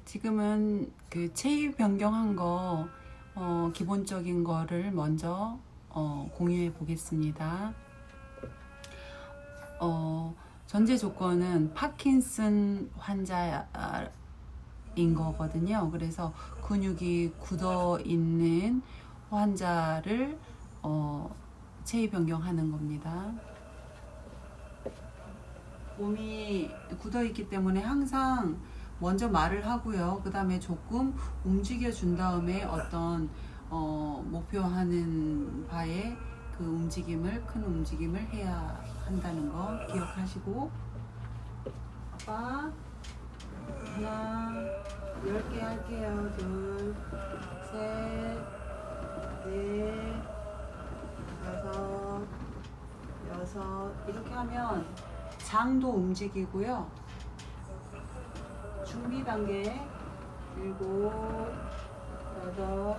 지금은 그 체위 변경한 거 기본적인 거를 먼저 공유해 보겠습니다. 전제 조건은 파킨슨 환자인 거거든요. 그래서 근육이 굳어 있는 환자를 체위 변경하는 겁니다. 몸이 굳어 있기 때문에 항상 먼저 말을 하고요. 그 다음에 조금 움직여 준 다음에 어떤 목표하는 바에 그 움직임을, 큰 움직임을 해야 한다는 거 기억하시고, 아빠 하나 10개 할게요. 둘, 셋, 넷, 다섯, 여섯. 이렇게 하면 장도 움직이고요. 준비 단계 7, 8, 9,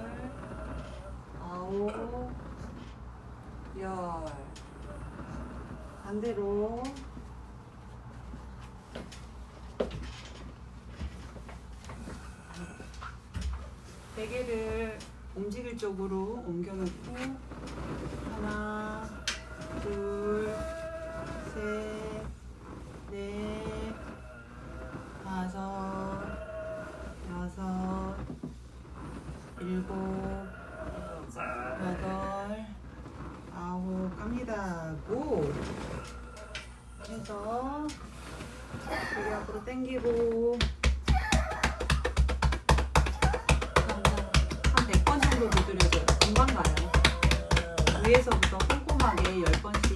10. 반대로 베개를 움직일 쪽으로 옮겨놓고 하나, 둘, 셋, 넷, 다섯, 여섯, 일곱, 여덟, 아홉. 갑니다. 고! 해서 여기 앞으로 당기고 한 100번 정도 두드려줘요. 금방 가요. 위에서부터 꼼꼼하게 10번씩.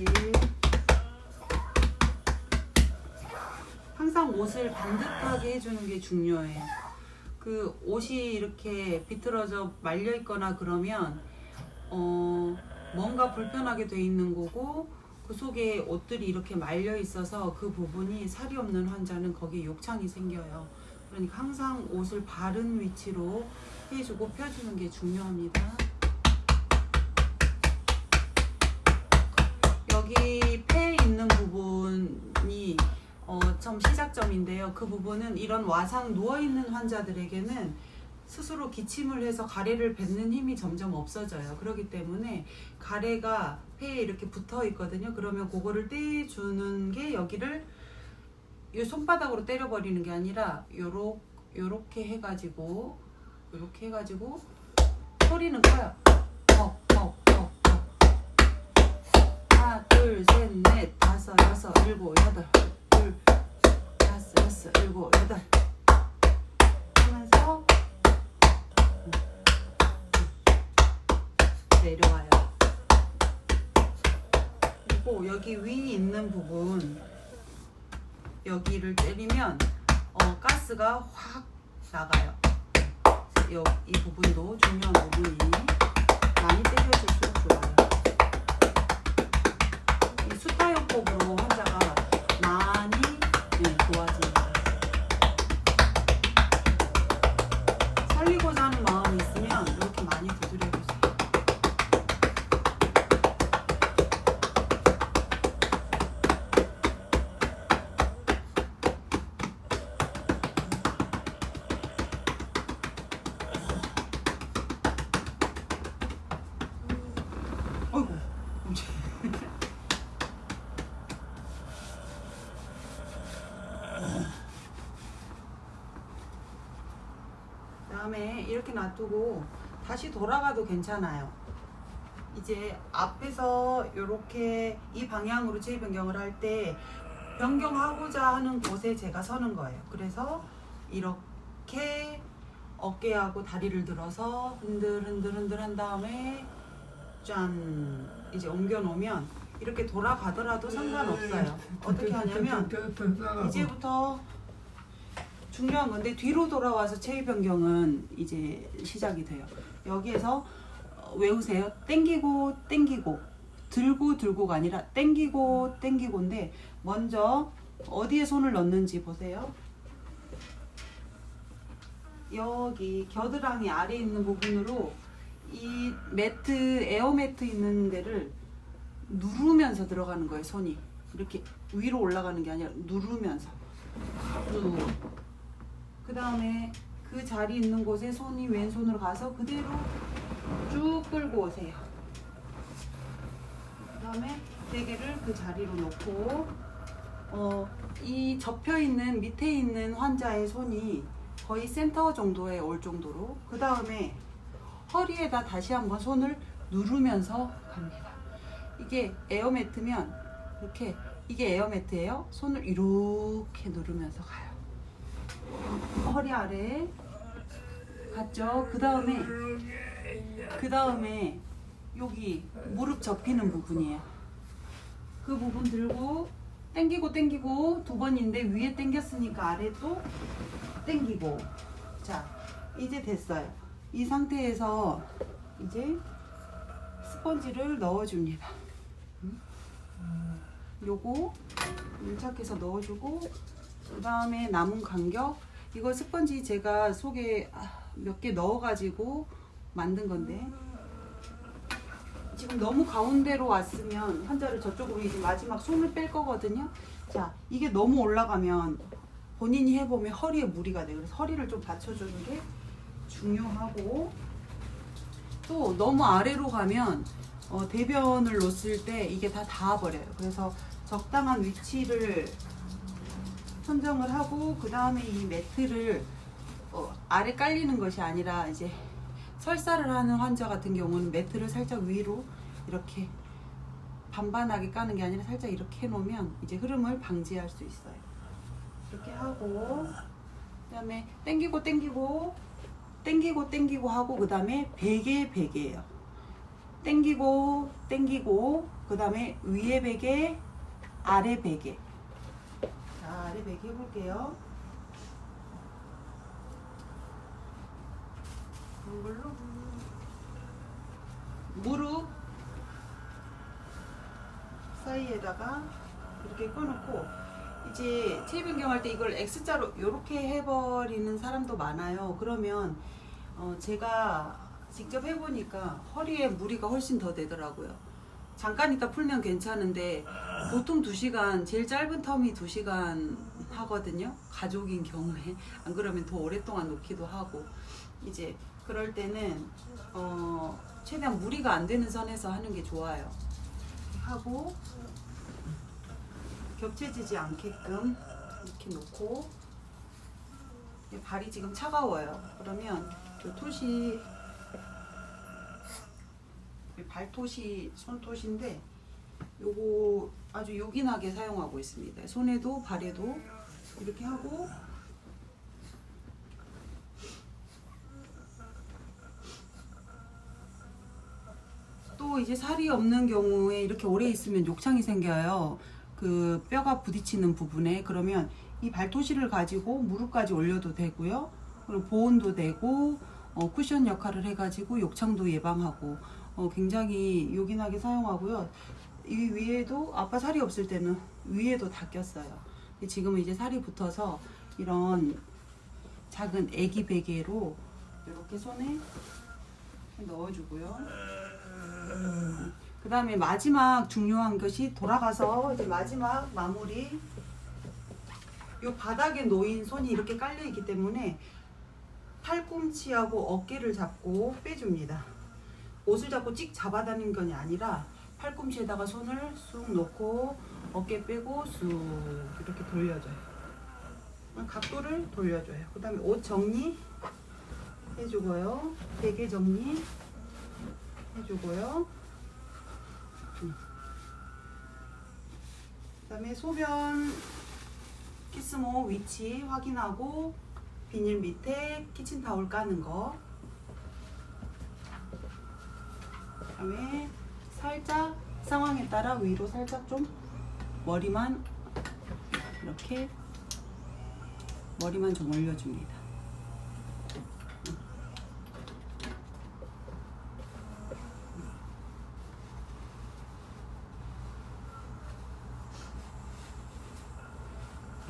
항상 옷을 반듯하게 해주는 게 중요해요. 그 옷이 이렇게 비틀어져 말려 있거나 그러면 뭔가 불편하게 돼 있는 거고, 그 속에 옷들이 이렇게 말려 있어서 그 부분이 살이 없는 환자는 거기에 욕창이 생겨요. 그러니까 항상 옷을 바른 위치로 해주고 펴주는 게 중요합니다. 여기 폐에 있는 부분이 좀 시작점인데요. 그 부분은 이런 와상 누워있는 환자들에게는 스스로 기침을 해서 가래를 뱉는 힘이 점점 없어져요. 그렇기 때문에 가래가 폐에 이렇게 붙어 있거든요. 그러면 그거를 떼주는 게, 여기를 이 손바닥으로 때려버리는 게 아니라 요렇게 해가지고 소리는 커요. 하나, 둘, 셋, 넷, 다섯, 여섯, 일곱, 여덟. 둘, 다섯, 여섯, 일곱, 여덟. 하면서 내려와요. 그리고 여기 위 있는 부분, 여기를 때리면 가스가 확 나가요. 이 부분도 중요한 부분이 많이 때려줄수록 좋아요. 이 수타요법으로 환자가 많이 좋아집니다. 살리고자 하는 마음이 있으면 이렇게 많이 두드려주세요. 어이구, 다음에 이렇게 놔두고 다시 돌아가도 괜찮아요. 이제 앞에서 이렇게 이 방향으로 체위 변경을 할 때 변경하고자 하는 곳에 제가 서는 거예요. 그래서 이렇게 어깨하고 다리를 들어서 흔들 한 다음에 짠, 이제 옮겨 놓으면 이렇게 돌아가더라도 상관없어요. 어떻게 하냐면 이제부터 중요한 건데, 뒤로 돌아와서 체위 변경은 이제 시작이 돼요. 여기에서 외우세요. 땡기고 들고가 아니라 땡기고인데, 먼저 어디에 손을 넣는지 보세요. 여기 겨드랑이 아래 있는 부분으로 이 매트, 에어 매트 있는 데를 누르면서 들어가는 거예요. 손이 이렇게 위로 올라가는 게 아니라 누르면서 쭉. 그 다음에 그 자리 있는 곳에 손이 왼손으로 가서 그대로 쭉 끌고 오세요. 그 다음에 베개를 그 자리로 놓고 이 접혀 있는 밑에 있는 환자의 손이 거의 센터 정도에 올 정도로, 그 다음에 허리에다 다시 한번 손을 누르면서 갑니다. 이게 에어매트면 이렇게, 이게 에어매트예요. 손을 이렇게 누르면서 가요. 허리 아래 갔죠. 그 다음에 여기 무릎 접히는 부분이에요. 그 부분 들고 당기고 두 번인데 위에 당겼으니까 아래 또 당기고. 자, 이제 됐어요. 이 상태에서 이제 스펀지를 넣어줍니다. 요거 밀착해서 넣어주고, 그 다음에 남은 간격, 이거 스펀지 제가 속에 몇 개 넣어가지고 만든 건데, 지금 너무 가운데로 왔으면 환자를 저쪽으로 이제 마지막 손을 뺄 거거든요. 자, 이게 너무 올라가면 본인이 해보면 허리에 무리가 돼요. 그래서 허리를 좀 받쳐주는 게 중요하고, 또 너무 아래로 가면 대변을 놓았을 때 이게 다 닿아버려요. 그래서 적당한 위치를 선정을 하고, 그 다음에 이 매트를 아래 깔리는 것이 아니라, 이제 설사를 하는 환자 같은 경우는 매트를 살짝 위로 이렇게 반반하게 까는 게 아니라 살짝 이렇게 해놓으면 이제 흐름을 방지할 수 있어요. 이렇게 하고, 그 다음에 당기고 하고, 그 다음에 베개예요. 당기고 그 다음에 위에 베개, 아래 베개. 자, 아래 베개 해볼게요. 이걸로 무릎 사이에다가 이렇게 꺼놓고, 이제 체변경할 때 이걸 X자로 이렇게 해버리는 사람도 많아요. 그러면 제가 직접 해보니까 허리에 무리가 훨씬 더 되더라고요. 잠깐 있다 풀면 괜찮은데 보통 2시간, 제일 짧은 텀이 2시간 하거든요. 가족인 경우에. 안 그러면 더 오랫동안 놓기도 하고. 이제 그럴 때는 최대한 무리가 안 되는 선에서 하는 게 좋아요. 하고 겹쳐지지 않게끔 이렇게 놓고, 발이 지금 차가워요. 그러면 요 톳이, 발톳이 손톳인데 요거 아주 요긴하게 사용하고 있습니다. 손에도 발에도 이렇게 하고, 또 이제 살이 없는 경우에 이렇게 오래 있으면 욕창이 생겨요. 그 뼈가 부딪히는 부분에. 그러면 이 발토시를 가지고 무릎까지 올려도 되고요. 그리고 보온도 되고 쿠션 역할을 해가지고 욕창도 예방하고 굉장히 요긴하게 사용하고요. 이 위에도 아빠 살이 없을 때는 위에도 다 꼈어요. 지금은 이제 살이 붙어서 이런 작은 애기 베개로 이렇게 손에 넣어주고요. 그 다음에 마지막 중요한 것이, 돌아가서 이제 마지막 마무리, 요 바닥에 놓인 손이 이렇게 깔려 있기 때문에 팔꿈치하고 어깨를 잡고 빼줍니다. 옷을 잡고 찍 잡아다니는 건 아니라 팔꿈치에다가 손을 쑥 놓고 어깨 빼고 쑥 이렇게 돌려줘요. 각도를 돌려줘요. 그 다음에 옷 정리 해주고요. 베개 정리 해주고요. 그 다음에 소변 키스모 위치 확인하고, 비닐 밑에 키친타올 까는 거. 그 다음에 살짝 상황에 따라 위로 살짝 좀 머리만 이렇게 머리만 좀 올려줍니다.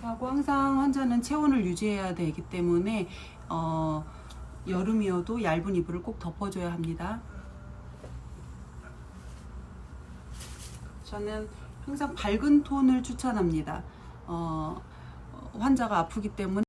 하고, 항상 환자는 체온을 유지해야 되기 때문에 여름이어도 얇은 이불을 꼭 덮어줘야 합니다. 저는 항상 밝은 톤을 추천합니다. 환자가 아프기 때문에